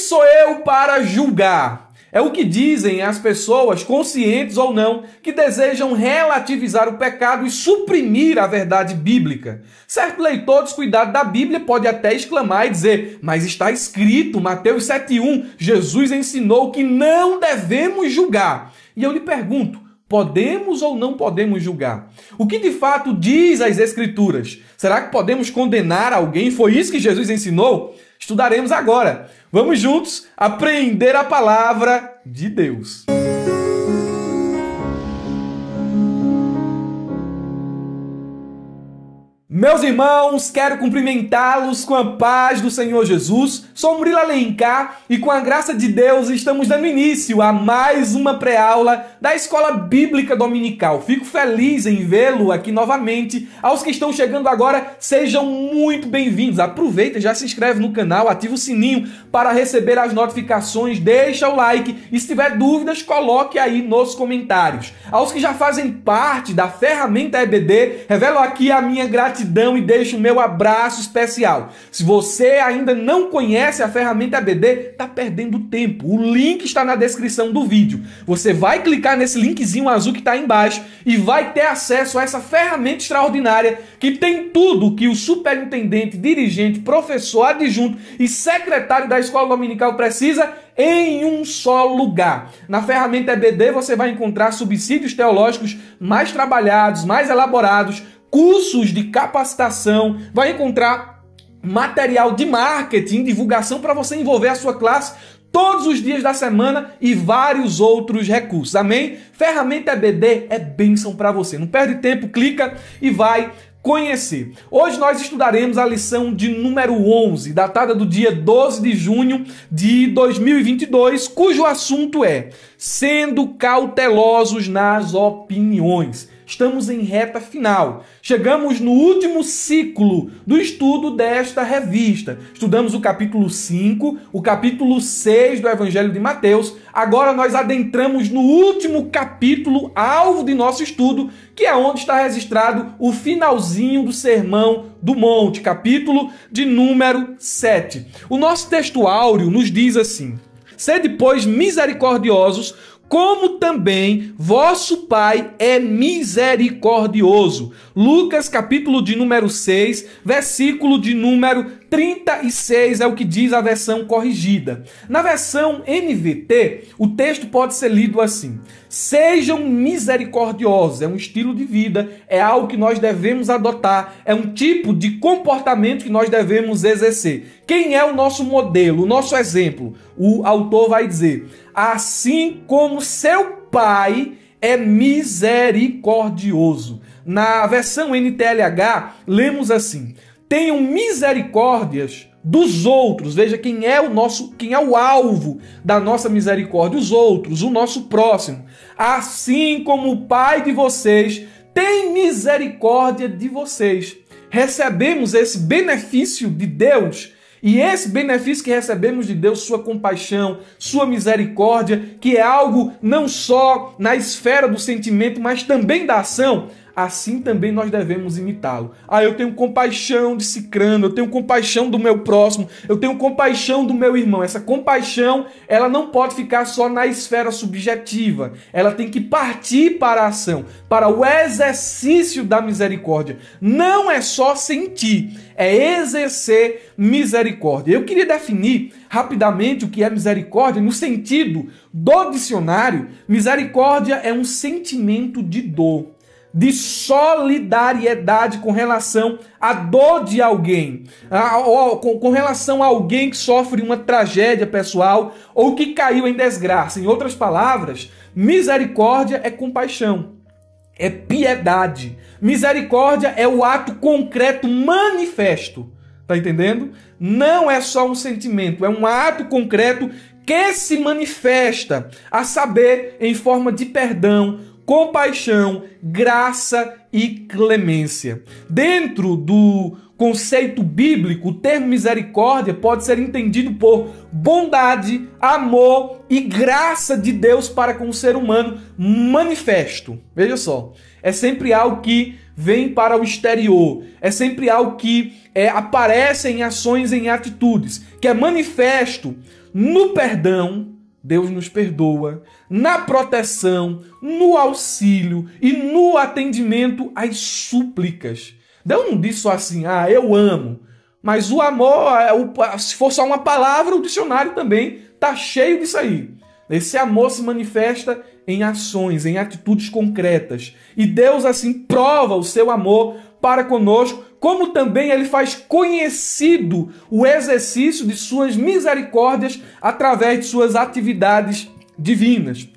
sou eu para julgar? É o que dizem as pessoas, conscientes ou não, que desejam relativizar o pecado e suprimir a verdade bíblica. Certo leitor descuidado da Bíblia pode até exclamar e dizer: mas está escrito, Mateus 7,1, Jesus ensinou que não devemos julgar. E eu lhe pergunto, podemos ou não podemos julgar? O que de fato diz as Escrituras? Será que podemos condenar alguém? Foi isso que Jesus ensinou? Estudaremos agora. Vamos juntos aprender a palavra de Deus. Meus irmãos, quero cumprimentá-los com a paz do Senhor Jesus. Sou Murilo Alencar e com a graça de Deus estamos dando início a mais uma pré-aula da Escola Bíblica Dominical. Fico feliz em vê-lo aqui novamente. Aos que estão chegando agora, sejam muito bem-vindos. Aproveita, já se inscreve no canal, ativa o sininho para receber as notificações, deixa o like e se tiver dúvidas, coloque aí nos comentários. Aos que já fazem parte da ferramenta EBD, revelo aqui a minha gratidão e deixo o meu abraço especial. Se você ainda não conhece a ferramenta EBD, está perdendo tempo. O link está na descrição do vídeo. Você vai clicar nesse linkzinho azul que está aí embaixo e vai ter acesso a essa ferramenta extraordinária que tem tudo que o superintendente, dirigente, professor, adjunto e secretário da escola dominical precisa em um só lugar. Na ferramenta EBD você vai encontrar subsídios teológicos mais trabalhados, mais elaborados, cursos de capacitação, vai encontrar material de marketing, divulgação para você envolver a sua classe todos os dias da semana e vários outros recursos. Amém? Ferramenta EBD é bênção para você. Não perde tempo, clica e vai conhecer. Hoje nós estudaremos a lição de número 11, datada do dia 12 de junho de 2022, cujo assunto é sendo cautelosos nas opiniões. Estamos em reta final. Chegamos no último ciclo do estudo desta revista. Estudamos o capítulo 5, o capítulo 6 do Evangelho de Mateus. Agora nós adentramos no último capítulo, alvo de nosso estudo, que é onde está registrado o finalzinho do Sermão do Monte, capítulo de número 7. O nosso texto áureo nos diz assim: sede, pois, misericordiosos, como também vosso Pai é misericordioso. Lucas, capítulo de número 6, versículo de número 36 é o que diz a versão corrigida. Na versão NVT, o texto pode ser lido assim: sejam misericordiosos. É um estilo de vida, é algo que nós devemos adotar, é um tipo de comportamento que nós devemos exercer. Quem é o nosso modelo, o nosso exemplo? O autor vai dizer: assim como seu Pai é misericordioso. Na versão NTLH, lemos assim: tenham misericórdias dos outros. Veja quem é o alvo da nossa misericórdia, os outros, o nosso próximo. Assim como o Pai de vocês tem misericórdia de vocês. Recebemos esse benefício de Deus. E esse benefício que recebemos de Deus, sua compaixão, sua misericórdia, que é algo não só na esfera do sentimento, mas também da ação, assim também nós devemos imitá-lo. Eu tenho compaixão de cicrano, eu tenho compaixão do meu próximo, eu tenho compaixão do meu irmão. Essa compaixão, ela não pode ficar só na esfera subjetiva. Ela tem que partir para a ação, para o exercício da misericórdia. Não é só sentir, é exercer misericórdia. Eu queria definir rapidamente o que é misericórdia no sentido do dicionário. Misericórdia é um sentimento de dor, de solidariedade com relação à dor de alguém, com relação a alguém que sofre uma tragédia pessoal ou que caiu em desgraça. Em outras palavras, misericórdia é compaixão, é piedade. Misericórdia é o ato concreto manifesto. Tá entendendo? Não é só um sentimento, é um ato concreto que se manifesta, a saber, em forma de perdão, compaixão, graça e clemência. Dentro do conceito bíblico, o termo misericórdia pode ser entendido por bondade, amor e graça de Deus para com o ser humano manifesto. Veja só, é sempre algo que vem para o exterior, é sempre algo que aparece em ações, em atitudes, que é manifesto no perdão, Deus nos perdoa, na proteção, no auxílio e no atendimento às súplicas. Deus não diz só assim, eu amo. Mas o amor, se for só uma palavra, o dicionário também está cheio disso aí. Esse amor se manifesta em ações, em atitudes concretas. E Deus assim prova o seu amor para conosco, como também ele faz conhecido o exercício de suas misericórdias através de suas atividades divinas.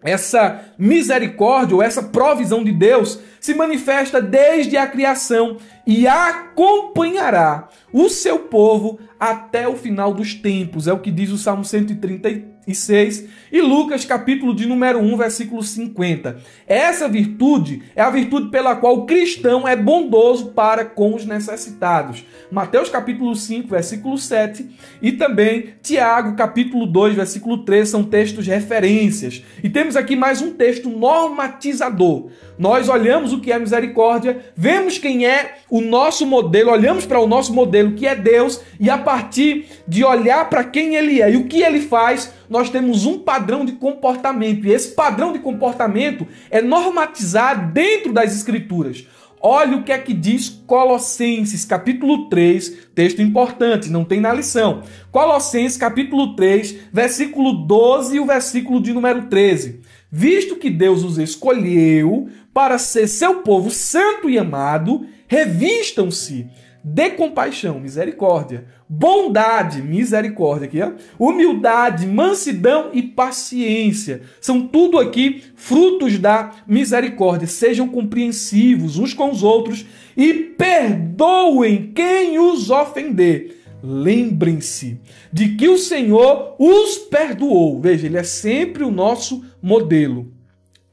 Essa misericórdia ou essa provisão de Deus se manifesta desde a criação e acompanhará o seu povo até o final dos tempos. É o que diz o Salmo 136 e Lucas, capítulo de número 1, versículo 50. Essa virtude é a virtude pela qual o cristão é bondoso para com os necessitados. Mateus, capítulo 5, versículo 7 e também Tiago, capítulo 2, versículo 3, são textos referências. E temos aqui mais um texto normatizador. Nós olhamos o que é misericórdia, vemos quem é o nosso modelo, olhamos para o nosso modelo que é Deus e a partir de olhar para quem ele é e o que ele faz, nós temos um padrão de comportamento. E esse padrão de comportamento é normatizado dentro das Escrituras. Olha o que é que diz Colossenses, capítulo 3, texto importante, não tem na lição. Colossenses, capítulo 3, versículo 12 e o versículo de número 13. Visto que Deus os escolheu para ser seu povo santo e amado, revistam-se de compaixão, misericórdia, bondade, misericórdia aqui, humildade, mansidão e paciência. São tudo aqui frutos da misericórdia. Sejam compreensivos uns com os outros e perdoem quem os ofender. Lembrem-se de que o Senhor os perdoou. Veja, ele é sempre o nosso modelo.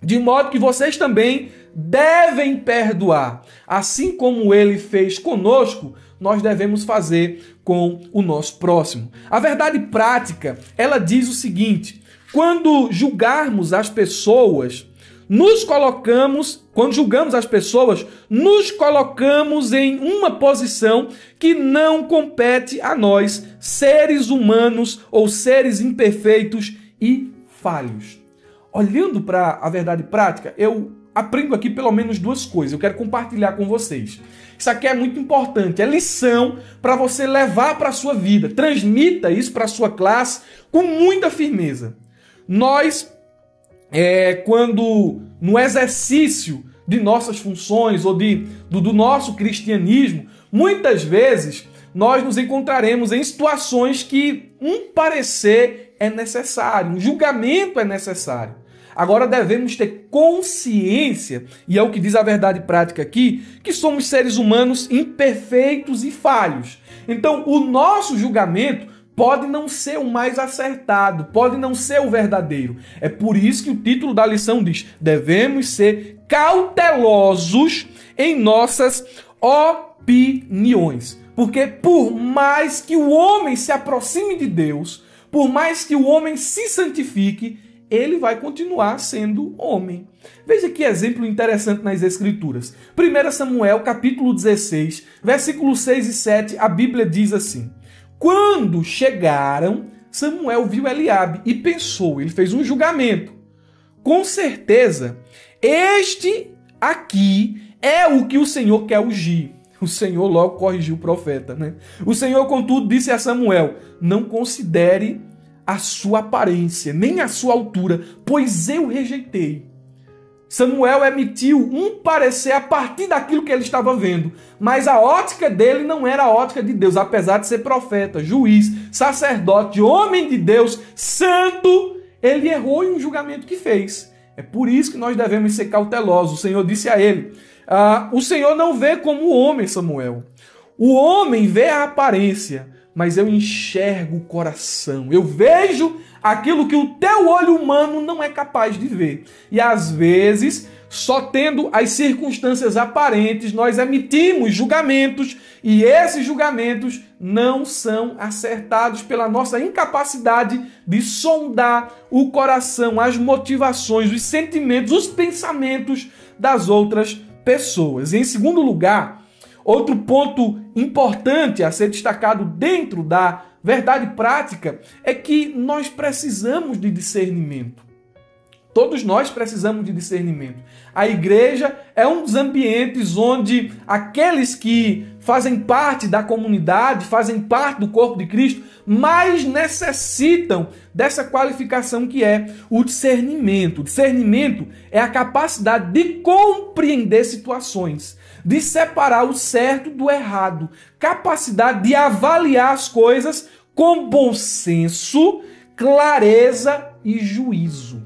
De modo que vocês também devem perdoar. Assim como ele fez conosco, nós devemos fazer com o nosso próximo. A verdade prática, ela diz o seguinte: quando julgamos as pessoas, quando julgamos as pessoas, nos colocamos em uma posição que não compete a nós, seres humanos ou seres imperfeitos e falhos. Olhando para a verdade prática, eu aprendo aqui pelo menos duas coisas. Eu quero compartilhar com vocês. Isso aqui é muito importante. É lição para você levar para a sua vida. Transmita isso para a sua classe com muita firmeza. Nós, quando no exercício de nossas funções ou do nosso cristianismo, muitas vezes nós nos encontraremos em situações que um parecer é necessário, um julgamento é necessário. Agora devemos ter consciência, e é o que diz a verdade prática aqui, que somos seres humanos imperfeitos e falhos. Então, o nosso julgamento pode não ser o mais acertado, pode não ser o verdadeiro. É por isso que o título da lição diz: devemos ser cautelosos em nossas opiniões. Porque por mais que o homem se aproxime de Deus, por mais que o homem se santifique, ele vai continuar sendo homem. Veja que exemplo interessante nas Escrituras. 1 Samuel, capítulo 16, versículos 6 e 7, a Bíblia diz assim: quando chegaram, Samuel viu Eliabe e pensou, ele fez um julgamento. Com certeza, este aqui é o que o Senhor quer ungir. O Senhor logo corrigiu o profeta, né? O Senhor, contudo, disse a Samuel: não considere a sua aparência, nem a sua altura, pois eu rejeitei. Samuel emitiu um parecer a partir daquilo que ele estava vendo, mas a ótica dele não era a ótica de Deus, apesar de ser profeta, juiz, sacerdote, homem de Deus, santo, ele errou em um julgamento que fez. É por isso que nós devemos ser cautelosos. O Senhor disse a ele: o Senhor não vê como o homem, Samuel. O homem vê a aparência, mas eu enxergo o coração. Eu vejo aquilo que o teu olho humano não é capaz de ver. E às vezes, só tendo as circunstâncias aparentes, nós emitimos julgamentos e esses julgamentos não são acertados pela nossa incapacidade de sondar o coração, as motivações, os sentimentos, os pensamentos das outras pessoas. E em segundo lugar, outro ponto importante a ser destacado dentro da verdade prática é que nós precisamos de discernimento. Todos nós precisamos de discernimento. A igreja é um dos ambientes onde aqueles que fazem parte da comunidade, fazem parte do corpo de Cristo, mais necessitam dessa qualificação que é o discernimento. O discernimento é a capacidade de compreender situações, de separar o certo do errado, capacidade de avaliar as coisas com bom senso, clareza e juízo.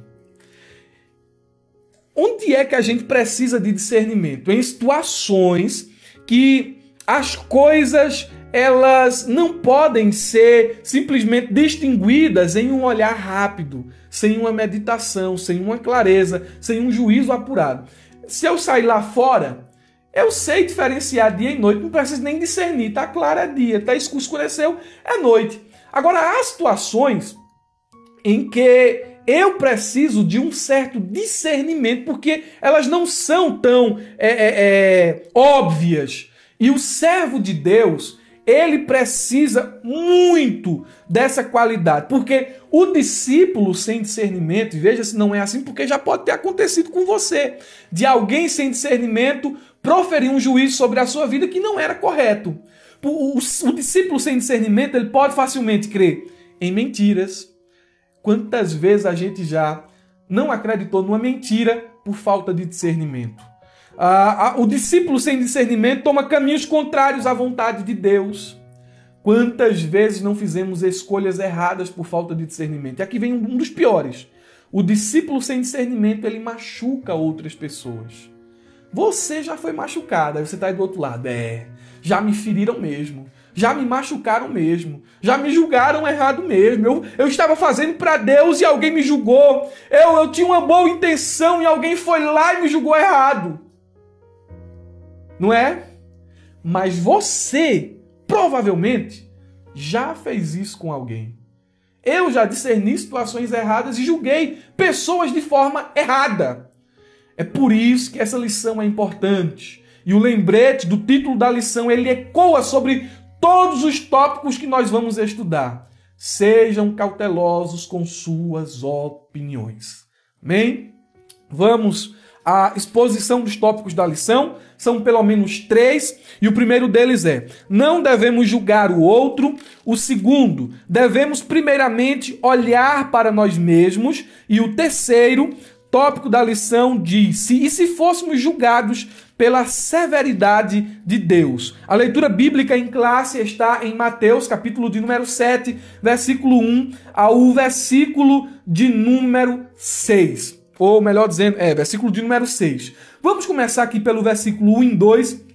Onde é que a gente precisa de discernimento? Em situações que as coisas elas não podem ser simplesmente distinguidas em um olhar rápido, sem uma meditação, sem uma clareza, sem um juízo apurado. Se eu sair lá fora, eu sei diferenciar dia e noite, não preciso nem discernir, está claro é dia, está escureceu, é noite. Agora, há situações em que eu preciso de um certo discernimento, porque elas não são tão óbvias. E o servo de Deus, ele precisa muito dessa qualidade, porque o discípulo sem discernimento, e veja se não é assim, porque já pode ter acontecido com você, de alguém sem discernimento proferir um juízo sobre a sua vida que não era correto. O discípulo sem discernimento, ele pode facilmente crer em mentiras. Quantas vezes a gente já não acreditou numa mentira por falta de discernimento? O discípulo sem discernimento toma caminhos contrários à vontade de Deus. Quantas vezes não fizemos escolhas erradas por falta de discernimento? E aqui vem um dos piores. O discípulo sem discernimento, ele machuca outras pessoas. Você já foi machucado, aí você está aí do outro lado. Já me feriram mesmo. Já me machucaram mesmo. Já me julgaram errado mesmo. Eu estava fazendo para Deus e alguém me julgou. Eu tinha uma boa intenção e alguém foi lá e me julgou errado. Não é? Mas você, provavelmente, já fez isso com alguém. Eu já discerni situações erradas e julguei pessoas de forma errada. É por isso que essa lição é importante. E o lembrete do título da lição, ele ecoa sobre todos os tópicos que nós vamos estudar. Sejam cautelosos com suas opiniões. Amém? Vamos à exposição dos tópicos da lição. São pelo menos 3. E o primeiro deles é: não devemos julgar o outro. O segundo, devemos primeiramente olhar para nós mesmos. E o terceiro tópico da lição diz: e se fôssemos julgados pela severidade de Deus? A leitura bíblica em classe está em Mateus, capítulo de número 7, versículo 1 ao versículo de número 6. Ou melhor dizendo, versículo de número 6. Vamos começar aqui pelo versículo 1 e 2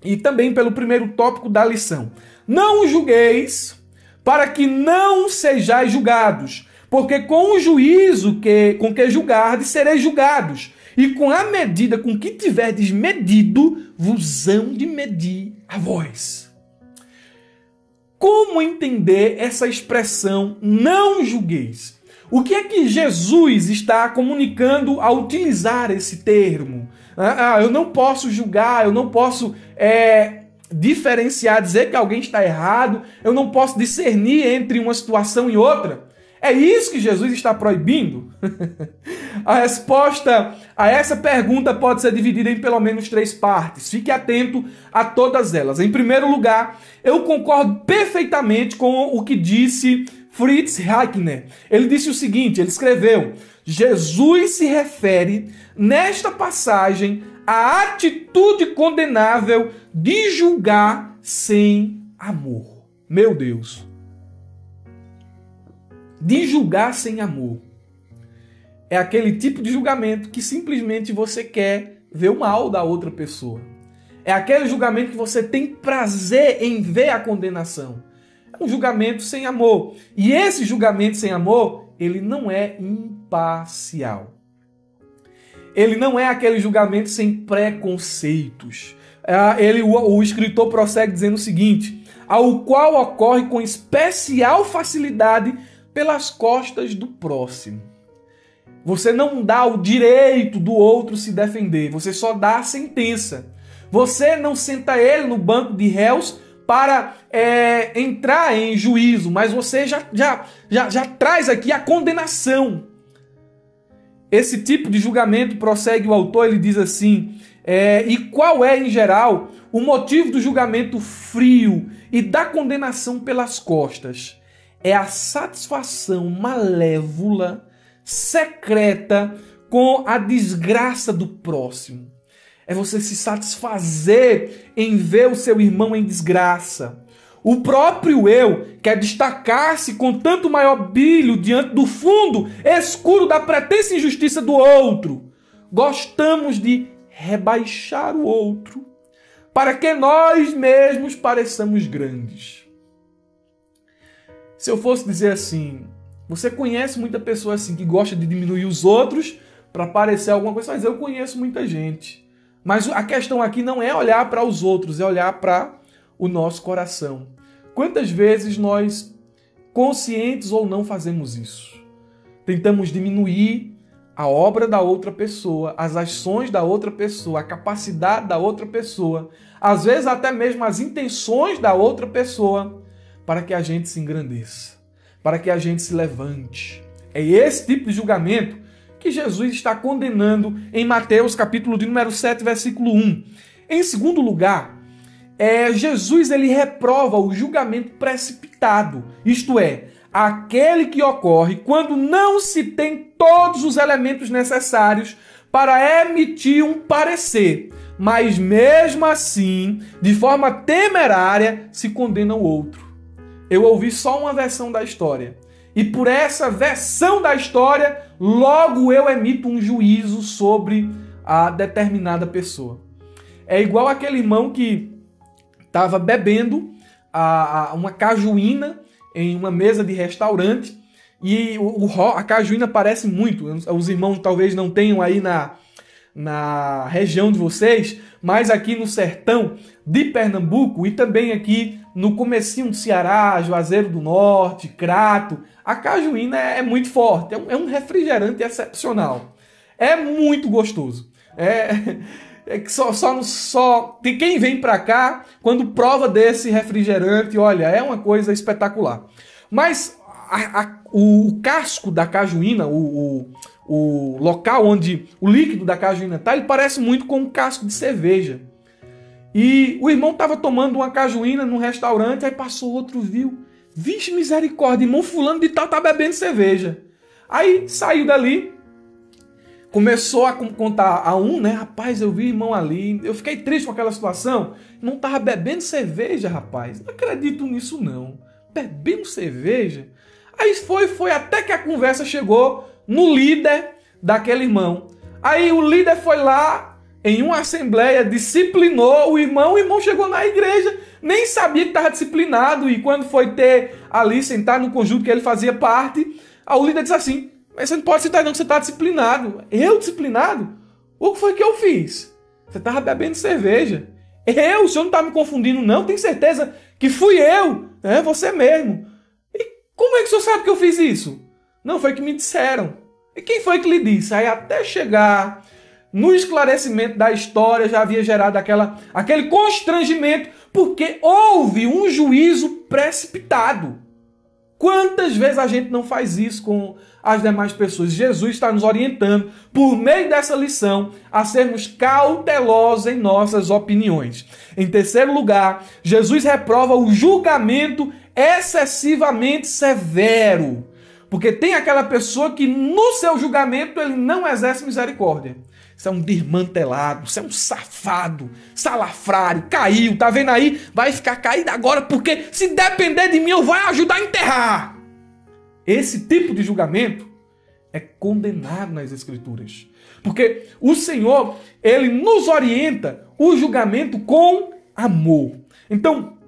e também pelo primeiro tópico da lição. Não julgueis para que não sejais julgados, porque com o juízo com que julgardes, sereis julgados. E com a medida com que tiverdes medido, vos hão de medir a vós. Como entender essa expressão, não julgueis? O que é que Jesus está comunicando ao utilizar esse termo? Eu não posso julgar, eu não posso diferenciar, dizer que alguém está errado, eu não posso discernir entre uma situação e outra. É isso que Jesus está proibindo? A resposta a essa pergunta pode ser dividida em pelo menos 3 partes. Fique atento a todas elas. Em primeiro lugar, eu concordo perfeitamente com o que disse Fritz Heichner. Ele disse o seguinte, ele escreveu: Jesus se refere, nesta passagem, à atitude condenável de julgar sem amor. Meu Deus! De julgar sem amor. É aquele tipo de julgamento que simplesmente você quer ver o mal da outra pessoa. É aquele julgamento que você tem prazer em ver a condenação. É um julgamento sem amor. E esse julgamento sem amor, ele não é imparcial. Ele não é aquele julgamento sem preconceitos. O escritor prossegue dizendo o seguinte: ao qual ocorre com especial facilidade pelas costas do próximo. Você não dá o direito do outro se defender, você só dá a sentença. Você não senta ele no banco de réus para entrar em juízo, mas você já traz aqui a condenação. Esse tipo de julgamento, prossegue o autor, ele diz assim, e qual é, em geral, o motivo do julgamento frio e da condenação pelas costas? É a satisfação malévola, secreta, com a desgraça do próximo. É você se satisfazer em ver o seu irmão em desgraça. O próprio eu quer destacar-se com tanto maior brilho diante do fundo escuro da pretensa injustiça do outro. Gostamos de rebaixar o outro para que nós mesmos pareçamos grandes. Se eu fosse dizer assim, você conhece muita pessoa assim que gosta de diminuir os outros para parecer alguma coisa, mas eu conheço muita gente. Mas a questão aqui não é olhar para os outros, é olhar para o nosso coração. Quantas vezes nós, conscientes ou não, fazemos isso? Tentamos diminuir a obra da outra pessoa, as ações da outra pessoa, a capacidade da outra pessoa, às vezes até mesmo as intenções da outra pessoa, para que a gente se engrandeça, para que a gente se levante. É esse tipo de julgamento que Jesus está condenando em Mateus, capítulo de número 7, versículo 1. Em segundo lugar, Jesus ele reprova o julgamento precipitado, isto é, aquele que ocorre quando não se tem todos os elementos necessários para emitir um parecer, mas mesmo assim, de forma temerária, se condena o outro. Eu ouvi só uma versão da história. E por essa versão da história, logo eu emito um juízo sobre a determinada pessoa. É igual aquele irmão que estava bebendo uma cajuína em uma mesa de restaurante. E a cajuína parece muito. Os irmãos talvez não tenham aí na região de vocês, mas aqui no sertão de Pernambuco e também aqui no comecinho do Ceará, Juazeiro do Norte, Crato, a cajuína é muito forte, é um refrigerante excepcional. É muito gostoso. Que só quem vem para cá, quando prova desse refrigerante, olha, é uma coisa espetacular. Mas o casco da cajuína, o local onde o líquido da cajuína está, ele parece muito com um casco de cerveja. E o irmão estava tomando uma cajuína num restaurante, aí passou outro, viu? Vixe, misericórdia, irmão fulano de tal tá bebendo cerveja. Aí saiu dali, começou a contar a né? Rapaz, eu vi irmão ali, eu fiquei triste com aquela situação. Não tava bebendo cerveja, rapaz. Não acredito nisso, não. Bebendo cerveja? Aí foi até que a conversa chegou no líder daquele irmão. Aí o líder foi lá, em uma assembleia, disciplinou o irmão chegou na igreja, nem sabia que estava disciplinado, e quando foi ter ali, sentar no conjunto que ele fazia parte, o líder disse assim, mas você não pode citar não que você está disciplinado. Eu disciplinado? O que foi que eu fiz? Você estava bebendo cerveja. O senhor não está me confundindo não? Tem certeza que fui eu? É você mesmo. E como é que o senhor sabe que eu fiz isso? Não, foi que me disseram. E quem foi que lhe disse? Aí até chegar no esclarecimento da história já havia gerado aquele constrangimento, porque houve um juízo precipitado. Quantas vezes a gente não faz isso com as demais pessoas? Jesus está nos orientando, por meio dessa lição, a sermos cautelosos em nossas opiniões. Em terceiro lugar, Jesus reprova o julgamento excessivamente severo. Porque tem aquela pessoa que no seu julgamento ele não exerce misericórdia. Você é um desmantelado, você é um safado, salafrário, caiu, tá vendo aí? Vai ficar caído agora porque se depender de mim eu vou ajudar a enterrar. Esse tipo de julgamento é condenado nas Escrituras. Porque o Senhor, ele nos orienta o julgamento com amor. Então,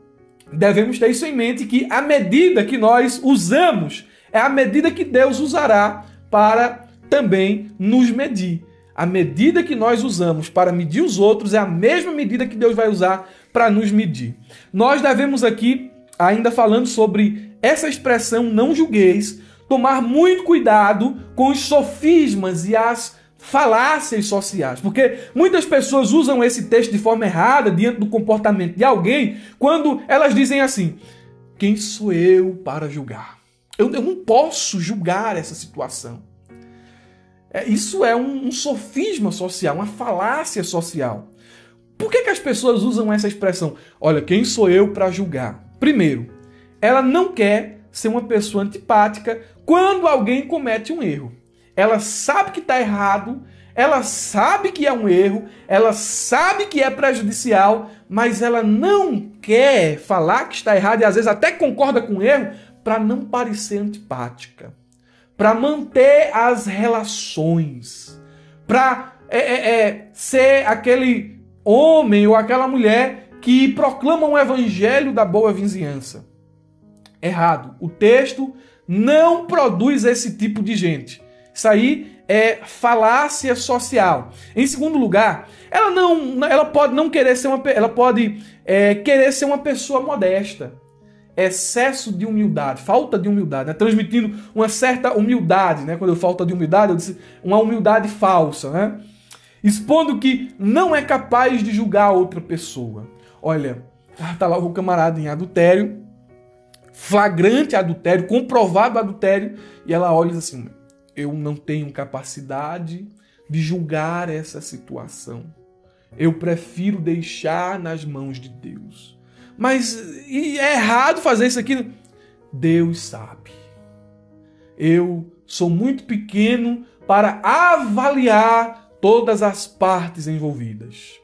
devemos ter isso em mente, que a medida que nós usamos é a medida que Deus usará para também nos medir. A medida que nós usamos para medir os outros é a mesma medida que Deus vai usar para nos medir. Nós devemos aqui, ainda falando sobre essa expressão não julgueis, tomar muito cuidado com os sofismas e as falácias sociais, porque muitas pessoas usam esse texto de forma errada diante do comportamento de alguém, quando elas dizem assim: quem sou eu para julgar? Eu não posso julgar essa situação. Isso é um sofisma social, uma falácia social. Por que as pessoas usam essa expressão? Olha, quem sou eu para julgar? Primeiro, ela não quer ser uma pessoa antipática quando alguém comete um erro. Ela sabe que está errado, ela sabe que é um erro, ela sabe que é prejudicial, mas ela não quer falar que está errado e às vezes até concorda com o erro para não parecer antipática, para manter as relações, para ser aquele homem ou aquela mulher que proclama um evangelho da boa vizinhança. Errado. O texto não produz esse tipo de gente. Isso aí é falácia social. Em segundo lugar, ela pode não querer ser querer ser uma pessoa modesta. Excesso de humildade, falta de humildade, né? Transmitindo uma certa humildade, né? Quando eu falo de humildade, eu disse uma humildade falsa, né? Expondo que não é capaz de julgar outra pessoa. Olha, tá lá o camarada em adultério, flagrante adultério, comprovado adultério, e ela olha assim: eu não tenho capacidade de julgar essa situação. Eu prefiro deixar nas mãos de Deus. Mas é errado fazer isso aqui? Deus sabe. Eu sou muito pequeno para avaliar todas as partes envolvidas.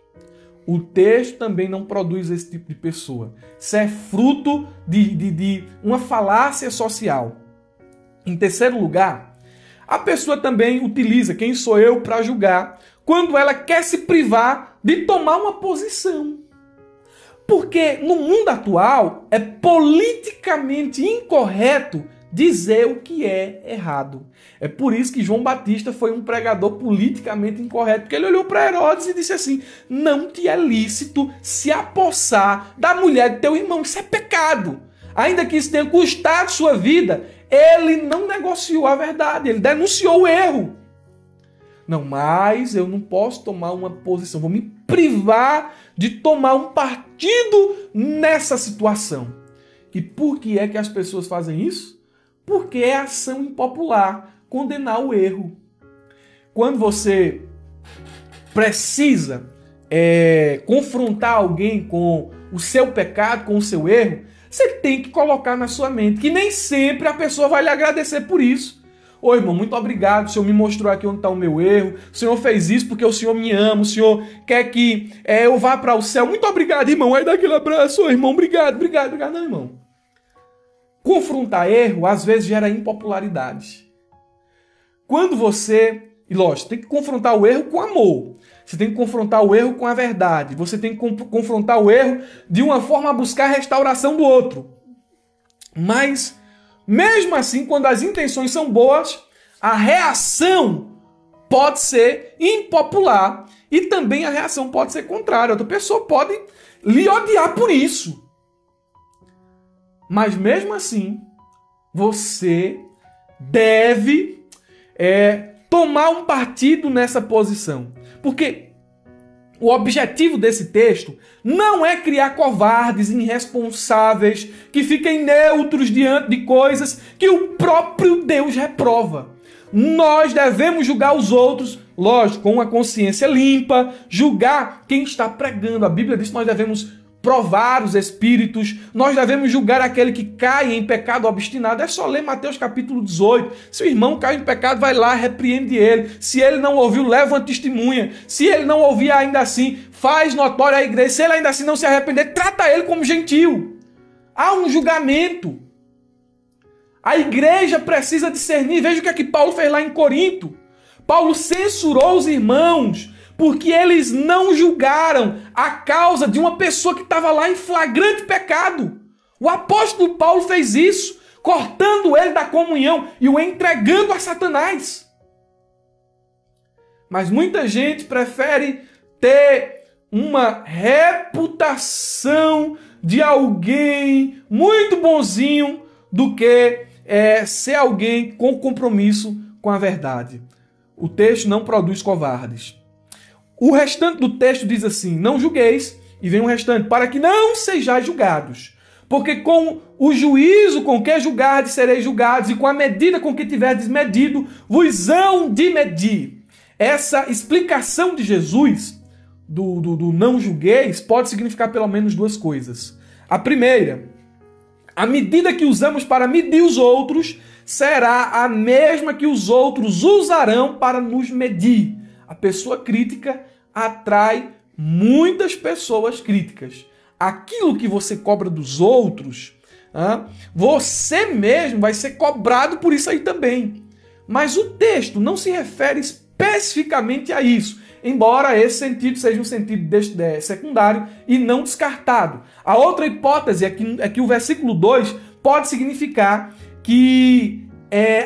O texto também não produz esse tipo de pessoa. Isso é fruto de uma falácia social. Em terceiro lugar, a pessoa também utiliza quem sou eu para julgar quando ela quer se privar de tomar uma posição. Porque no mundo atual é politicamente incorreto dizer o que é errado. É por isso que João Batista foi um pregador politicamente incorreto, porque ele olhou para Herodes e disse assim: não te é lícito se apossar da mulher de teu irmão, isso é pecado. Ainda que isso tenha custado sua vida, ele não negociou a verdade, ele denunciou o erro. Não, mas eu não posso tomar uma posição, vou me privar de tomar um partido nessa situação. E por que é que as pessoas fazem isso? Porque é ação impopular, condenar o erro. Quando você precisa confrontar alguém com o seu pecado, com o seu erro, você tem que colocar na sua mente que nem sempre a pessoa vai lhe agradecer por isso. Ô irmão, muito obrigado, o Senhor me mostrou aqui onde está o meu erro, o Senhor fez isso porque o Senhor me ama, o Senhor quer que eu vá para o céu. Muito obrigado, irmão. Aí dá aquele abraço, ô irmão, obrigado. Não, irmão. Confrontar erro, às vezes, gera impopularidade. Quando você... E lógico, tem que confrontar o erro com amor. Você tem que confrontar o erro com a verdade. Você tem que confrontar o erro de uma forma a buscar a restauração do outro. Mas, mesmo assim, quando as intenções são boas, a reação pode ser impopular. E também a reação pode ser contrária. Outra pessoa pode lhe odiar por isso. Mas mesmo assim, você deve tomar um partido nessa posição. Porque o objetivo desse texto não é criar covardes, irresponsáveis, que fiquem neutros diante de coisas que o próprio Deus reprova. Nós devemos julgar os outros, lógico, com uma consciência limpa, julgar quem está pregando. A Bíblia diz que nós devemos provar os espíritos, nós devemos julgar aquele que cai em pecado obstinado. É só ler Mateus capítulo 18. Se o irmão cai em pecado, vai lá, repreende ele. Se ele não ouviu, leva uma testemunha. Se ele não ouvir ainda assim, faz notório à igreja. Se ele ainda assim não se arrepender, trata ele como gentil. Há um julgamento. A igreja precisa discernir. Veja o que é que Paulo fez lá em Corinto. Paulo censurou os irmãos porque eles não julgaram a causa de uma pessoa que estava lá em flagrante pecado. O apóstolo Paulo fez isso, cortando ele da comunhão e o entregando a Satanás. Mas muita gente prefere ter uma reputação de alguém muito bonzinho do que ser alguém com compromisso com a verdade. O texto não produz covardes. O restante do texto diz assim: não julgueis, e vem o restante, para que não sejais julgados. Porque com o juízo com que julgardes, sereis julgados, e com a medida com que tiverdes medido, vos hão de medir. Essa explicação de Jesus, do não julgueis, pode significar pelo menos duas coisas. A primeira, a medida que usamos para medir os outros será a mesma que os outros usarão para nos medir. A pessoa crítica atrai muitas pessoas críticas. Aquilo que você cobra dos outros, você mesmo vai ser cobrado por isso aí também. Mas o texto não se refere especificamente a isso, embora esse sentido seja um sentido secundário e não descartado. A outra hipótese é que o versículo 2 pode significar que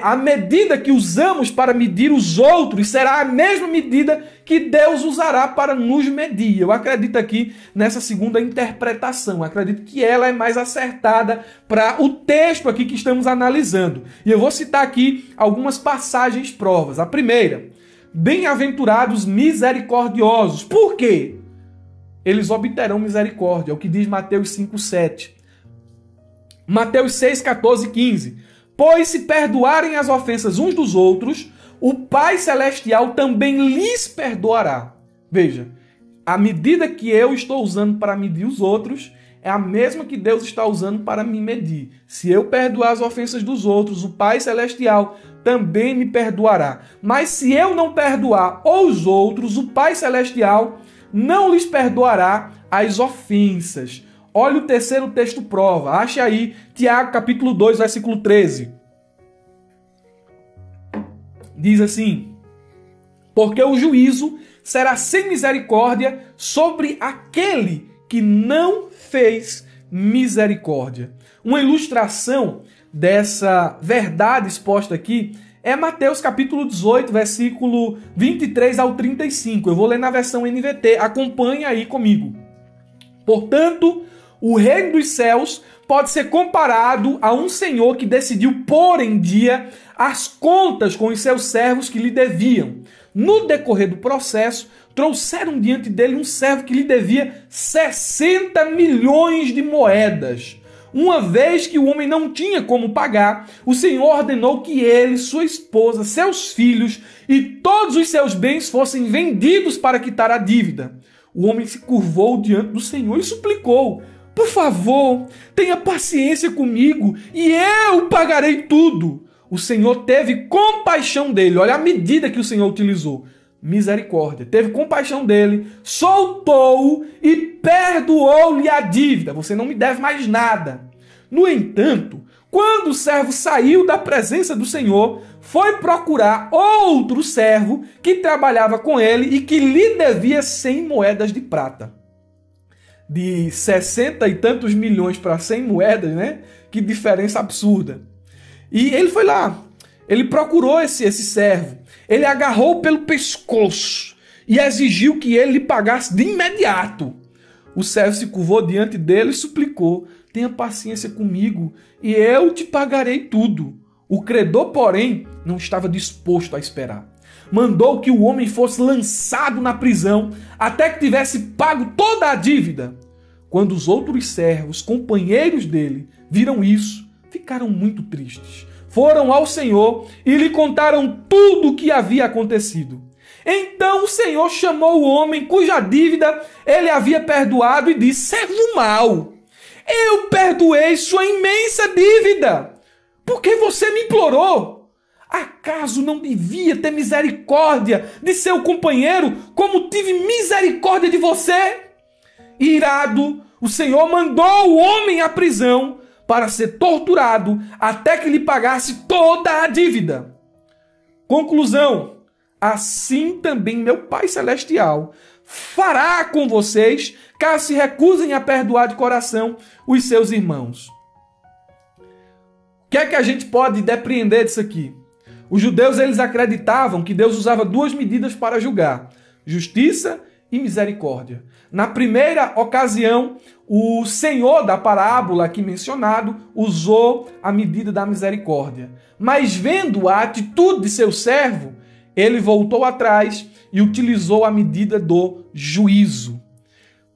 a medida que usamos para medir os outros será a mesma medida que Deus usará para nos medir. Eu acredito aqui nessa segunda interpretação. Acredito que ela é mais acertada para o texto aqui que estamos analisando. E eu vou citar aqui algumas passagens provas. A primeira: bem-aventurados misericordiosos. Por quê? Eles obterão misericórdia. É o que diz Mateus 5:7. Mateus 6:14-15. Pois se perdoarem as ofensas uns dos outros, o Pai Celestial também lhes perdoará. Veja, a medida que eu estou usando para medir os outros é a mesma que Deus está usando para me medir. Se eu perdoar as ofensas dos outros, o Pai Celestial também me perdoará. Mas se eu não perdoar os outros, o Pai Celestial não lhes perdoará as ofensas. Olha o terceiro texto prova. Ache aí, Tiago capítulo 2, versículo 13. Diz assim: porque o juízo será sem misericórdia sobre aquele que não fez misericórdia. Uma ilustração dessa verdade exposta aqui é Mateus capítulo 18, versículo 23 ao 35. Eu vou ler na versão NVT. Acompanhe aí comigo. Portanto, o reino dos céus pode ser comparado a um senhor que decidiu pôr em dia as contas com os seus servos que lhe deviam. No decorrer do processo, trouxeram diante dele um servo que lhe devia 60 milhões de moedas. Uma vez que o homem não tinha como pagar, o Senhor ordenou que ele, sua esposa, seus filhos e todos os seus bens fossem vendidos para quitar a dívida. O homem se curvou diante do Senhor e suplicou: por favor, tenha paciência comigo e eu pagarei tudo. O Senhor teve compaixão dele. Olha a medida que o Senhor utilizou. Misericórdia. Teve compaixão dele, soltou-o e perdoou-lhe a dívida. Você não me deve mais nada. No entanto, quando o servo saiu da presença do Senhor, foi procurar outro servo que trabalhava com ele e que lhe devia 100 moedas de prata. De 60 e tantos milhões para 100 moedas, né? Que diferença absurda. E ele foi lá, ele procurou esse servo, ele agarrou pelo pescoço e exigiu que ele lhe pagasse de imediato. O servo se curvou diante dele e suplicou: tenha paciência comigo e eu te pagarei tudo. O credor, porém, não estava disposto a esperar. Mandou que o homem fosse lançado na prisão até que tivesse pago toda a dívida. Quando os outros servos, companheiros dele, viram isso, ficaram muito tristes. Foram ao Senhor e lhe contaram tudo o que havia acontecido. Então o Senhor chamou o homem cuja dívida ele havia perdoado e disse: servo mau, eu perdoei sua imensa dívida. Por que você me implorou? Acaso não devia ter misericórdia de seu companheiro como tive misericórdia de você? Irado, o Senhor mandou o homem à prisão para ser torturado até que lhe pagasse toda a dívida. Conclusão: assim também meu Pai Celestial fará com vocês, caso se recusem a perdoar de coração os seus irmãos. O que é que a gente pode depreender disso aqui? Os judeus, eles acreditavam que Deus usava duas medidas para julgar: justiça e misericórdia. Na primeira ocasião, o Senhor da parábola aqui mencionado usou a medida da misericórdia. Mas vendo a atitude de seu servo, ele voltou atrás e utilizou a medida do juízo.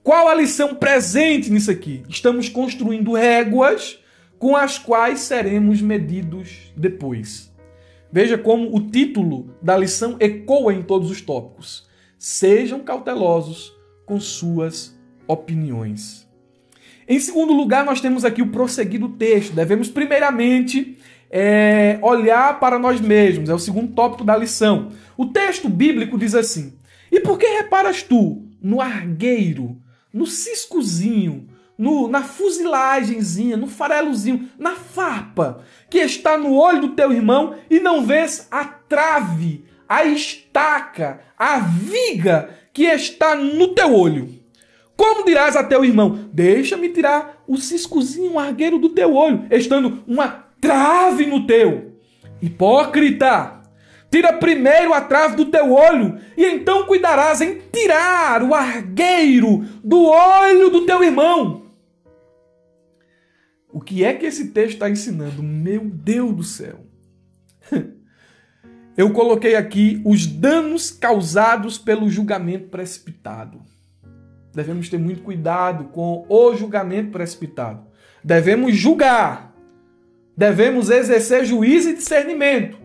Qual a lição presente nisso aqui? Estamos construindo réguas com as quais seremos medidos depois. Veja como o título da lição ecoa em todos os tópicos. Sejam cautelosos com suas opiniões. Em segundo lugar, nós temos aqui o prosseguir do texto. Devemos primeiramente olhar para nós mesmos. É o segundo tópico da lição. O texto bíblico diz assim: e por que reparas tu no argueiro, no ciscozinho, na fuzilagemzinha, no farelozinho, na farpa que está no olho do teu irmão e não vês a trave, a estaca, a viga que está no teu olho? Como dirás a teu irmão: deixa-me tirar o ciscozinho, o argueiro do teu olho, estando uma trave no teu? Hipócrita! Tira primeiro a trave do teu olho, e então cuidarás em tirar o argueiro do olho do teu irmão. O que é que esse texto está ensinando? Meu Deus do céu! Eu coloquei aqui os danos causados pelo julgamento precipitado. Devemos ter muito cuidado com o julgamento precipitado. Devemos julgar. Devemos exercer juízo e discernimento.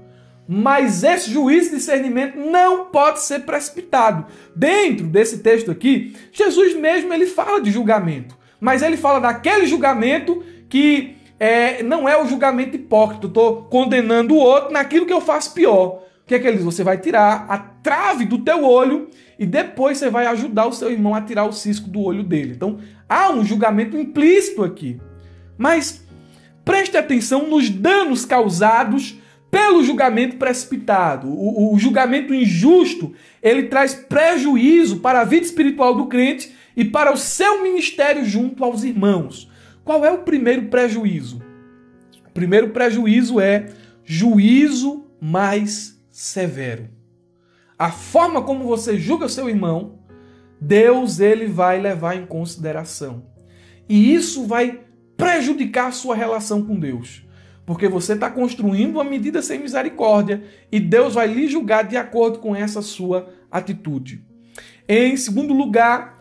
Mas esse juízo e discernimento não pode ser precipitado. Dentro desse texto aqui, Jesus mesmo ele fala de julgamento. Mas ele fala daquele julgamento que não é o julgamento hipócrita. Eu estou condenando o outro naquilo que eu faço pior. O que é que ele diz? Você vai tirar a trave do teu olho e depois você vai ajudar o seu irmão a tirar o cisco do olho dele. Então, há um julgamento implícito aqui. Mas preste atenção nos danos causados pelo julgamento precipitado. O julgamento injusto, ele traz prejuízo para a vida espiritual do crente e para o seu ministério junto aos irmãos. Qual é o primeiro prejuízo? O primeiro prejuízo é juízo mais severo. A forma como você julga seu irmão, Deus ele vai levar em consideração. E isso vai prejudicar a sua relação com Deus. Porque você está construindo uma medida sem misericórdia e Deus vai lhe julgar de acordo com essa sua atitude. Em segundo lugar,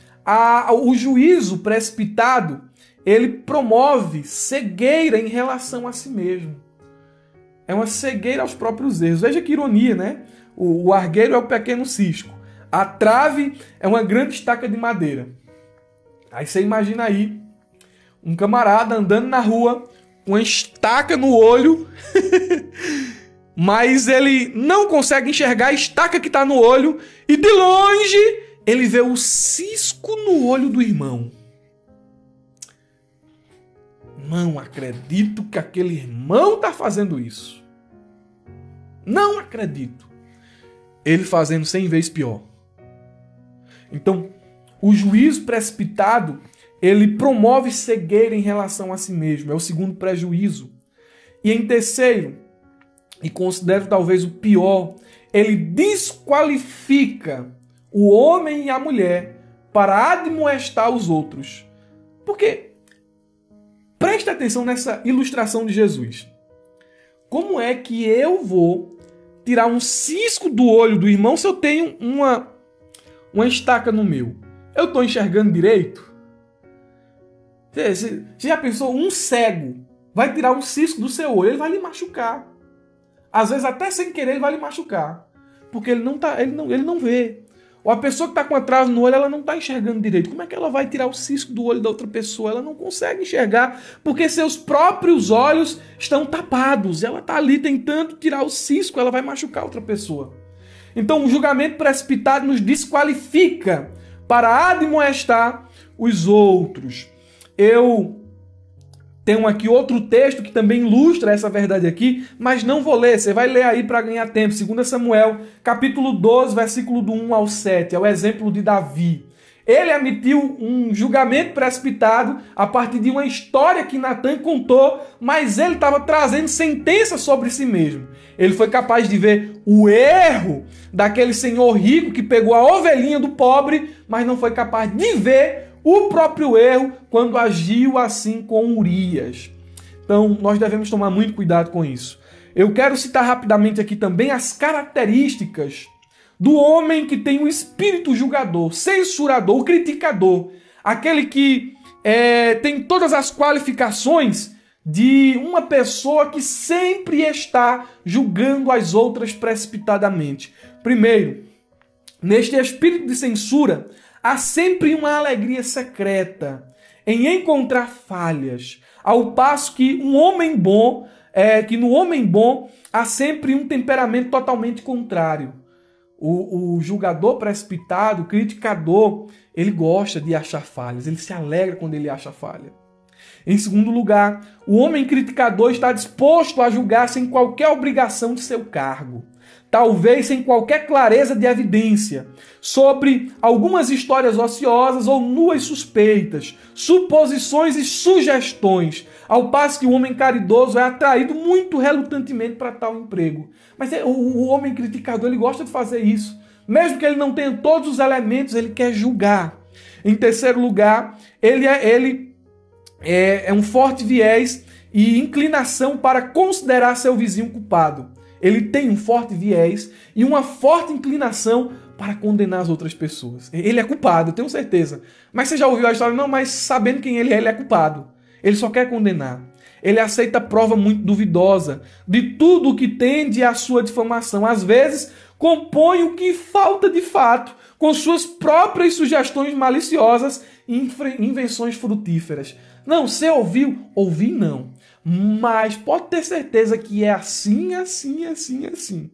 o juízo precipitado, ele promove cegueira em relação a si mesmo. É uma cegueira aos próprios erros. Veja que ironia, né? O argueiro é o pequeno cisco. A trave é uma grande estaca de madeira. Aí você imagina aí um camarada andando na rua, uma estaca no olho, mas ele não consegue enxergar a estaca que está no olho e de longe ele vê o cisco no olho do irmão. Não acredito que aquele irmão está fazendo isso. Não acredito. Ele fazendo 100 vezes pior. Então, o juízo precipitado, ele promove cegueira em relação a si mesmo. É o segundo prejuízo. E em terceiro, e considero talvez o pior, ele desqualifica o homem e a mulher para admoestar os outros. Porque, preste atenção nessa ilustração de Jesus. Como é que eu vou tirar um cisco do olho do irmão se eu tenho uma estaca no meu? Eu estou enxergando direito? Você já pensou? Um cego vai tirar um cisco do seu olho, ele vai lhe machucar. Às vezes até sem querer ele vai lhe machucar. Porque ele não vê. Ou a pessoa que está com a trave no olho, ela não está enxergando direito. Como é que ela vai tirar o cisco do olho da outra pessoa? Ela não consegue enxergar, porque seus próprios olhos estão tapados. Ela está ali tentando tirar o cisco, ela vai machucar outra pessoa. Então o julgamento precipitado nos desqualifica para admoestar os outros. Eu tenho aqui outro texto que também ilustra essa verdade aqui, mas não vou ler, você vai ler aí para ganhar tempo. 2 Samuel, capítulo 12, versículo do 1 ao 7, é o exemplo de Davi. Ele emitiu um julgamento precipitado a partir de uma história que Natan contou, mas ele estava trazendo sentença sobre si mesmo. Ele foi capaz de ver o erro daquele senhor rico que pegou a ovelhinha do pobre, mas não foi capaz de ver o próprio erro quando agiu assim com Urias. Então, nós devemos tomar muito cuidado com isso. Eu quero citar rapidamente aqui também as características do homem que tem o espírito julgador, censurador, criticador, aquele que tem todas as qualificações de uma pessoa que sempre está julgando as outras precipitadamente. Primeiro, neste espírito de censura, há sempre uma alegria secreta em encontrar falhas, ao passo que no homem bom há sempre um temperamento totalmente contrário. O julgador precipitado, o criticador, ele gosta de achar falhas, ele se alegra quando ele acha falha. Em segundo lugar, o homem criticador está disposto a julgar sem qualquer obrigação de seu cargo, talvez sem qualquer clareza de evidência, sobre algumas histórias ociosas ou nuas suspeitas, suposições e sugestões, ao passo que o homem caridoso é atraído muito relutantemente para tal emprego. Mas o homem criticador, ele gosta de fazer isso. Mesmo que ele não tenha todos os elementos, ele quer julgar. Em terceiro lugar, ele é um forte viés e inclinação para considerar seu vizinho culpado. Ele tem um forte viés e uma forte inclinação para condenar as outras pessoas. Ele é culpado, eu tenho certeza. Mas você já ouviu a história? Não, mas sabendo quem ele é culpado. Ele só quer condenar. Ele aceita prova muito duvidosa de tudo o que tende à sua difamação. Às vezes, compõe o que falta de fato, com suas próprias sugestões maliciosas e invenções frutíferas. Não, você ouviu? Ouvi não. Mas pode ter certeza que é assim, assim, assim, assim.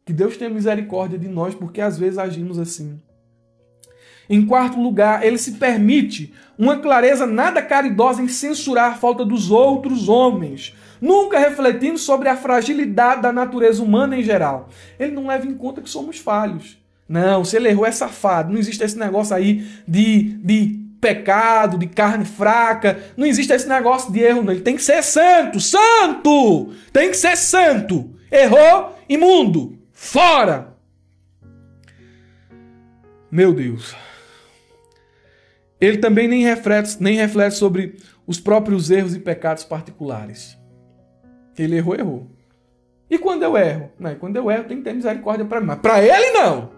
Que Deus tenha misericórdia de nós, porque às vezes agimos assim. Em quarto lugar, ele se permite uma clareza nada caridosa em censurar a falta dos outros homens, nunca refletindo sobre a fragilidade da natureza humana em geral. Ele não leva em conta que somos falhos. Não, se ele errou é safado. Não existe esse negócio aí de pecado, de carne fraca. Não existe esse negócio de erro, não. Ele tem que ser santo, santo! Tem que ser santo. Errou, imundo, fora! Meu Deus. Ele também nem reflete sobre os próprios erros e pecados particulares. Ele errou, errou. E quando eu erro? Não, quando eu erro, tem que ter misericórdia para mim. Mas para ele, não.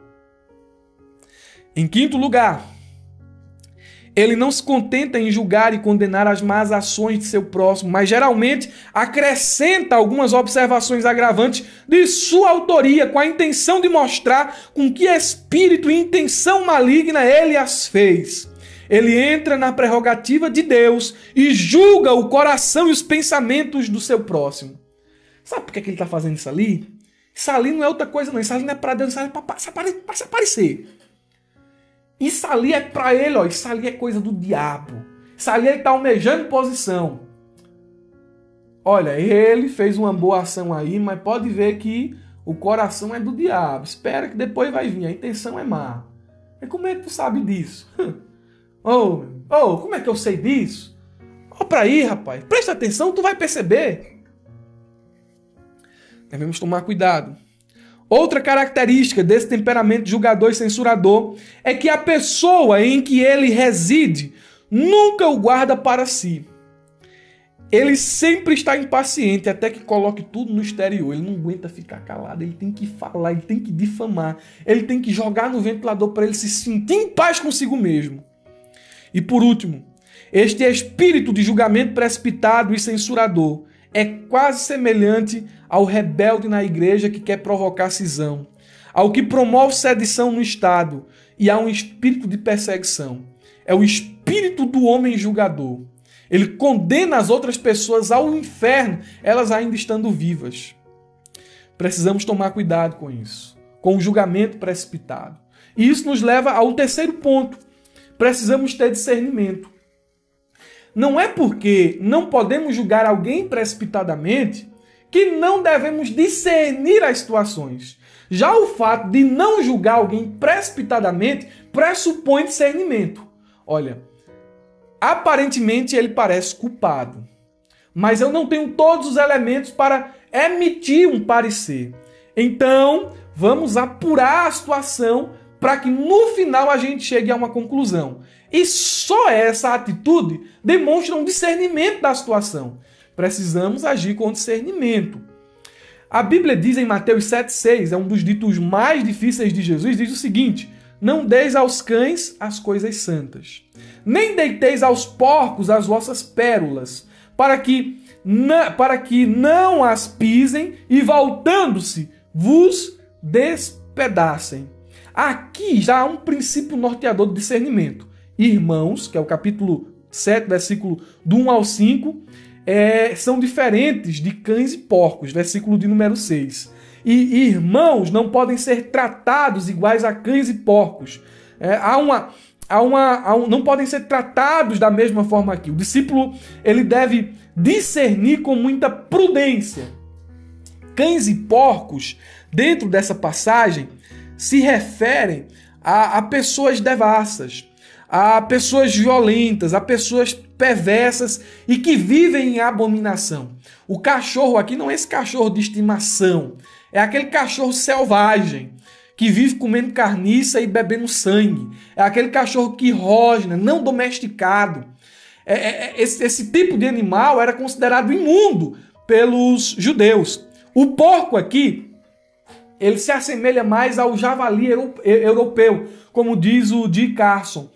Em quinto lugar, ele não se contenta em julgar e condenar as más ações de seu próximo, mas geralmente acrescenta algumas observações agravantes de sua autoria, com a intenção de mostrar com que espírito e intenção maligna ele as fez. Ele entra na prerrogativa de Deus e julga o coração e os pensamentos do seu próximo. Sabe por que ele está fazendo isso ali? Isso ali não é outra coisa, não. Isso ali não é para Deus, isso ali é para se aparecer. Isso ali é para ele, ó. Isso ali é coisa do diabo. Isso ali ele está almejando posição. Olha, ele fez uma boa ação aí, mas pode ver que o coração é do diabo. Espera que depois vai vir. A intenção é má. E como é que tu sabe disso? Como é que eu sei disso? Olha para aí, rapaz. Presta atenção, tu vai perceber. Devemos tomar cuidado. Outra característica desse temperamento julgador e censurador é que a pessoa em que ele reside nunca o guarda para si. Ele sempre está impaciente até que coloque tudo no exterior. Ele não aguenta ficar calado, ele tem que falar, ele tem que difamar, ele tem que jogar no ventilador para ele se sentir em paz consigo mesmo. E por último, este espírito de julgamento precipitado e censurador é quase semelhante ao rebelde na igreja que quer provocar cisão, ao que promove sedição no Estado e a um espírito de perseguição. É o espírito do homem julgador. Ele condena as outras pessoas ao inferno, elas ainda estando vivas. Precisamos tomar cuidado com isso, com o julgamento precipitado. E isso nos leva ao terceiro ponto. Precisamos ter discernimento. Não é porque não podemos julgar alguém precipitadamente que não devemos discernir as situações. Já o fato de não julgar alguém precipitadamente pressupõe discernimento. Olha, aparentemente ele parece culpado, mas eu não tenho todos os elementos para emitir um parecer. Então, vamos apurar a situação para que no final a gente chegue a uma conclusão. E só essa atitude demonstra um discernimento da situação. Precisamos agir com discernimento. A Bíblia diz em Mateus 7,6, é um dos ditos mais difíceis de Jesus, diz o seguinte: não deis aos cães as coisas santas, nem deiteis aos porcos as vossas pérolas, para que não as pisem e, voltando-se, vos despedacem. Aqui já há um princípio norteador do discernimento. Irmãos, que é o capítulo 7, versículo do 1 ao 5, são diferentes de cães e porcos, versículo de número 6. E irmãos não podem ser tratados iguais a cães e porcos. Não podem ser tratados da mesma forma aqui. O discípulo ele deve discernir com muita prudência. Cães e porcos, dentro dessa passagem, se referem a pessoas devassas, a pessoas violentas, a pessoas perversas e que vivem em abominação. O cachorro aqui não é esse cachorro de estimação, é aquele cachorro selvagem que vive comendo carniça e bebendo sangue. É aquele cachorro que rosna, não domesticado. Esse tipo de animal era considerado imundo pelos judeus. O porco aqui, ele se assemelha mais ao javali europeu, como diz o D. Carson.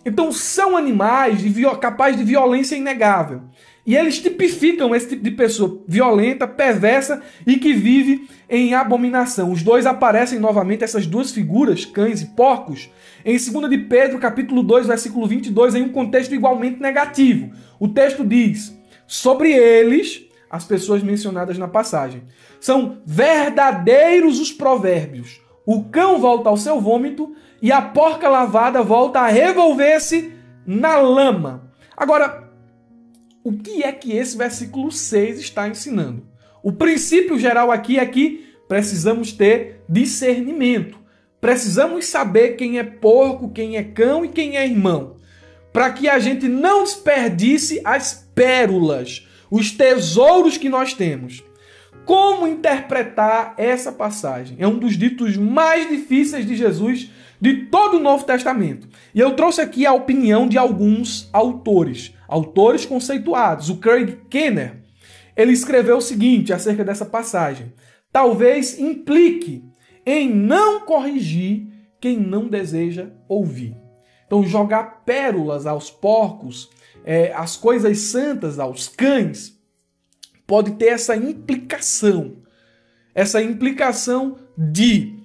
Então são animais capazes de violência inegável. E eles tipificam esse tipo de pessoa violenta, perversa e que vive em abominação. Os dois aparecem novamente, essas duas figuras, cães e porcos, em 2 de Pedro, capítulo 2, versículo 22, em um contexto igualmente negativo. O texto diz: sobre eles, as pessoas mencionadas na passagem, são verdadeiros os provérbios. O cão volta ao seu vômito e a porca lavada volta a revolver-se na lama. Agora, o que é que esse versículo 6 está ensinando? O princípio geral aqui é que precisamos ter discernimento. Precisamos saber quem é porco, quem é cão e quem é irmão, para que a gente não desperdice as pérolas, os tesouros que nós temos. Como interpretar essa passagem? É um dos ditos mais difíceis de Jesus de todo o Novo Testamento. E eu trouxe aqui a opinião de alguns autores conceituados. O Craig Kenner, ele escreveu o seguinte acerca dessa passagem: talvez implique em não corrigir quem não deseja ouvir. Então, jogar pérolas aos porcos, as coisas santas aos cães, pode ter essa implicação de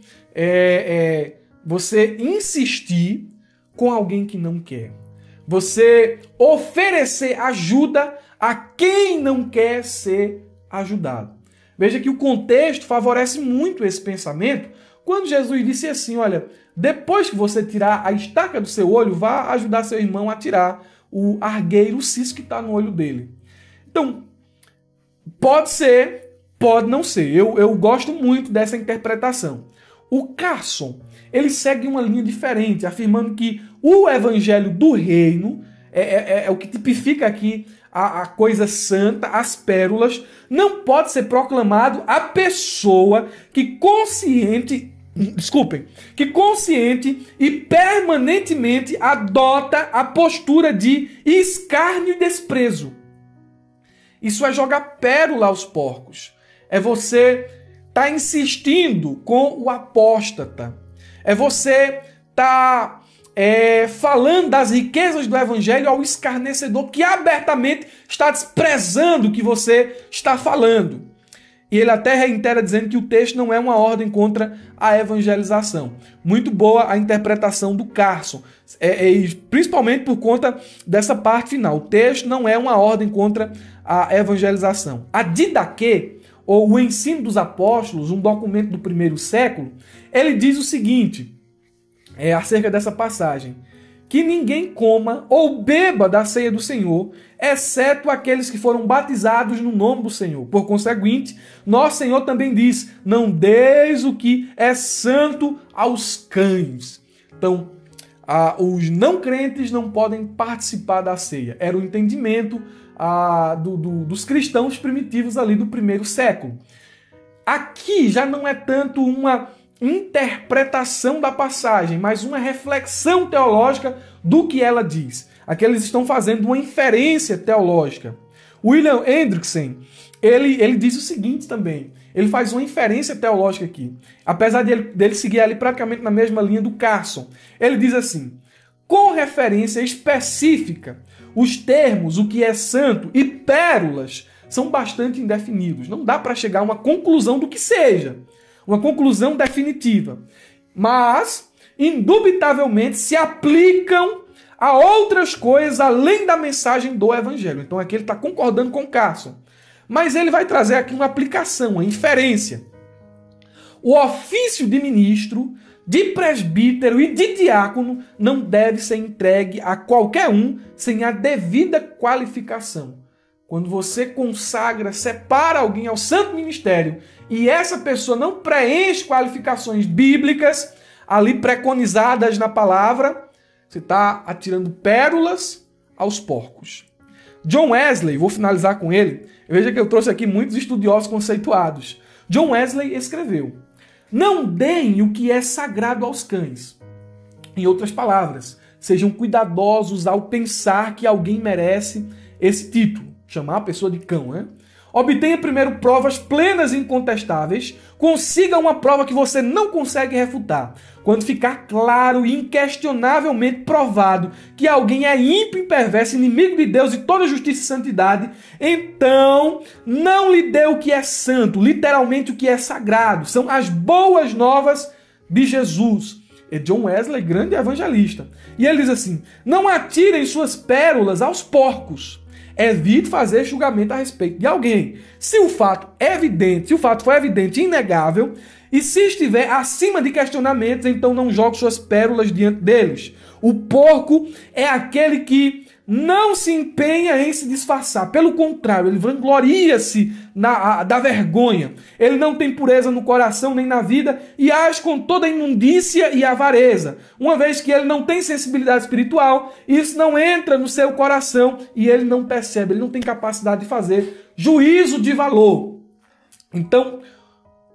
você insistir com alguém que não quer. Você oferecer ajuda a quem não quer ser ajudado. Veja que o contexto favorece muito esse pensamento quando Jesus disse assim: olha, depois que você tirar a estaca do seu olho, vá ajudar seu irmão a tirar o argueiro, o cisco que está no olho dele. Então, pode ser, pode não ser. Eu gosto muito dessa interpretação. O Carson, ele segue uma linha diferente, afirmando que o evangelho do reino é o que tipifica aqui a coisa santa, as pérolas, não pode ser proclamado a pessoa que consciente e permanentemente adota a postura de escárnio e desprezo. Isso é jogar pérola aos porcos. É você estar insistindo com o apóstata. É você estar falando das riquezas do evangelho ao escarnecedor que abertamente está desprezando o que você está falando. E ele até reitera dizendo que o texto não é uma ordem contra a evangelização. Muito boa a interpretação do Carson, principalmente por conta dessa parte final. O texto não é uma ordem contra a evangelização. A Didaquê, ou o Ensino dos Apóstolos, um documento do primeiro século, ele diz o seguinte, acerca dessa passagem: que ninguém coma ou beba da ceia do Senhor, exceto aqueles que foram batizados no nome do Senhor. Por conseguinte, nosso Senhor também diz: não deis o que é santo aos cães. Então, os não crentes não podem participar da ceia. Era o entendimento dos cristãos primitivos ali do primeiro século. Aqui já não é tanto uma interpretação da passagem, mas uma reflexão teológica do que ela diz. Aqui eles estão fazendo uma inferência teológica. William Hendrickson, ele diz o seguinte também. Ele faz uma inferência teológica aqui. Apesar dele seguir ali praticamente na mesma linha do Carson. Ele diz assim: com referência específica, os termos, o que é santo e pérolas, são bastante indefinidos. Não dá para chegar a uma conclusão do que seja. Uma conclusão definitiva. Mas, indubitavelmente, se aplicam a outras coisas além da mensagem do Evangelho. Então aqui ele está concordando com Carson. Mas ele vai trazer aqui uma aplicação, uma inferência. O ofício de ministro, de presbítero e de diácono não deve ser entregue a qualquer um sem a devida qualificação. Quando você consagra, separa alguém ao santo ministério e essa pessoa não preenche qualificações bíblicas ali preconizadas na palavra, você está atirando pérolas aos porcos. John Wesley, vou finalizar com ele. Veja que eu trouxe aqui muitos estudiosos conceituados. John Wesley escreveu: não deem o que é sagrado aos cães. Em outras palavras, sejam cuidadosos ao pensar que alguém merece esse título. Chamar a pessoa de cão, né? Obtenha primeiro provas plenas e incontestáveis. Consiga uma prova que você não consegue refutar. Quando ficar claro e inquestionavelmente provado que alguém é ímpio e perverso, inimigo de Deus e toda justiça e santidade, então não lhe dê o que é santo, literalmente o que é sagrado. São as boas novas de Jesus. É John Wesley, grande evangelista. E ele diz assim: não atirem suas pérolas aos porcos. Evite fazer julgamento a respeito de alguém. Se o fato for evidente e inegável, e se estiver acima de questionamentos, então não jogue suas pérolas diante deles. O porco é aquele que não se empenha em se disfarçar. Pelo contrário, ele vangloria-se da vergonha. Ele não tem pureza no coração nem na vida e age com toda a imundícia e avareza. Uma vez que ele não tem sensibilidade espiritual, isso não entra no seu coração e ele não percebe, ele não tem capacidade de fazer juízo de valor. Então,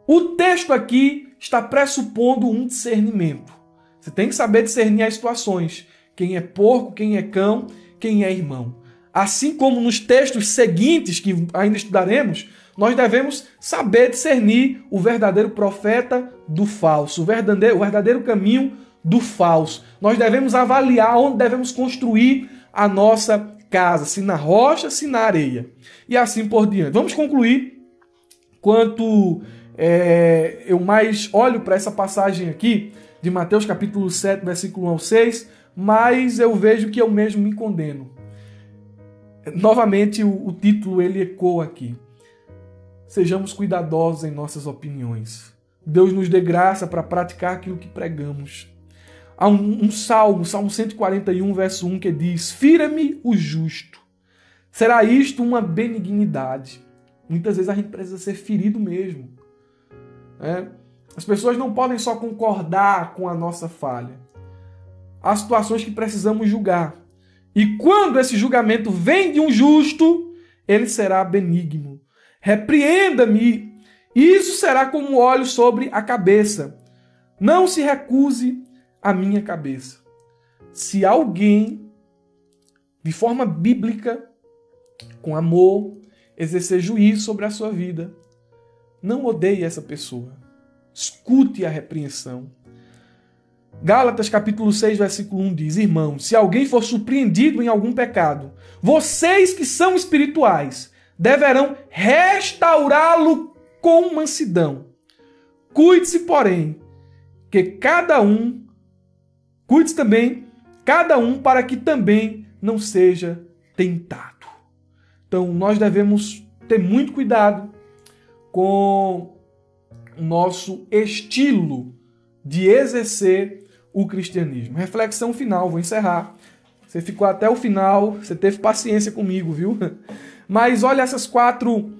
o texto aqui está pressupondo um discernimento. Você tem que saber discernir as situações. Quem é porco, quem é cão, quem é irmão. Assim como nos textos seguintes, que ainda estudaremos, nós devemos saber discernir o verdadeiro profeta do falso, o verdadeiro caminho do falso. Nós devemos avaliar onde devemos construir a nossa casa, se na rocha, se na areia. E assim por diante. Vamos concluir quanto eu mais olho para essa passagem aqui, de Mateus capítulo 7, versículo 1 ao 6, mas eu vejo que eu mesmo me condeno. Novamente, o título ele ecoa aqui. Sejamos cuidadosos em nossas opiniões. Deus nos dê graça para praticar aquilo que pregamos. Há um Salmo 141, verso 1, que diz: fira-me o justo. Será isto uma benignidade? Muitas vezes a gente precisa ser ferido mesmo. As pessoas não podem só concordar com a nossa falha. Há situações que precisamos julgar. E quando esse julgamento vem de um justo, ele será benigno. Repreenda-me, e isso será como óleo sobre a cabeça. Não se recuse a minha cabeça. Se alguém, de forma bíblica, com amor, exercer juízo sobre a sua vida, não odeie essa pessoa. Escute a repreensão. Gálatas capítulo 6, versículo 1 diz: irmãos, se alguém for surpreendido em algum pecado, vocês que são espirituais deverão restaurá-lo com mansidão. Cuide-se, porém, cuide-se também, cada um, para que também não seja tentado. Então, nós devemos ter muito cuidado com o nosso estilo de exercer o cristianismo. Reflexão final, vou encerrar. Você ficou até o final, você teve paciência comigo, viu? Mas olha essas 4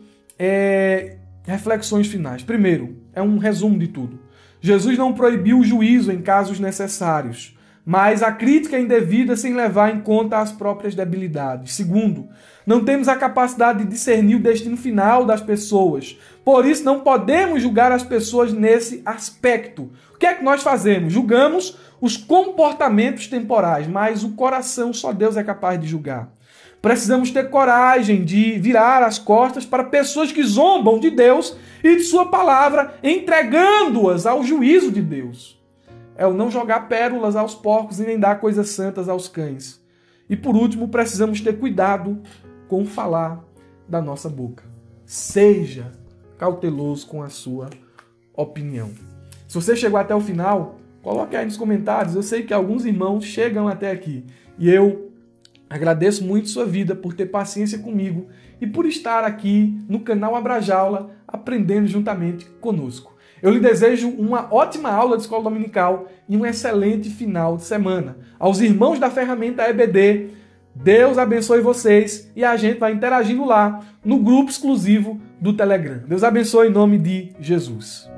reflexões finais. Primeiro, é um resumo de tudo. Jesus não proibiu o juízo em casos necessários, mas a crítica indevida sem levar em conta as próprias debilidades. Segundo, não temos a capacidade de discernir o destino final das pessoas. Por isso, não podemos julgar as pessoas nesse aspecto. O que é que nós fazemos? Julgamos os comportamentos temporais, mas o coração só Deus é capaz de julgar. Precisamos ter coragem de virar as costas para pessoas que zombam de Deus e de sua palavra, entregando-as ao juízo de Deus. É o não jogar pérolas aos porcos e nem dar coisas santas aos cães. E por último, precisamos ter cuidado com o falar da nossa boca. Seja cauteloso com a sua opinião. Se você chegou até o final, coloque aí nos comentários. Eu sei que alguns irmãos chegam até aqui. E eu agradeço muito sua vida por ter paciência comigo e por estar aqui no canal Abrajaula aprendendo juntamente conosco. Eu lhe desejo uma ótima aula de escola dominical e um excelente final de semana. Aos irmãos da ferramenta EBD, Deus abençoe vocês e a gente vai interagindo lá no grupo exclusivo do Telegram. Deus abençoe em nome de Jesus.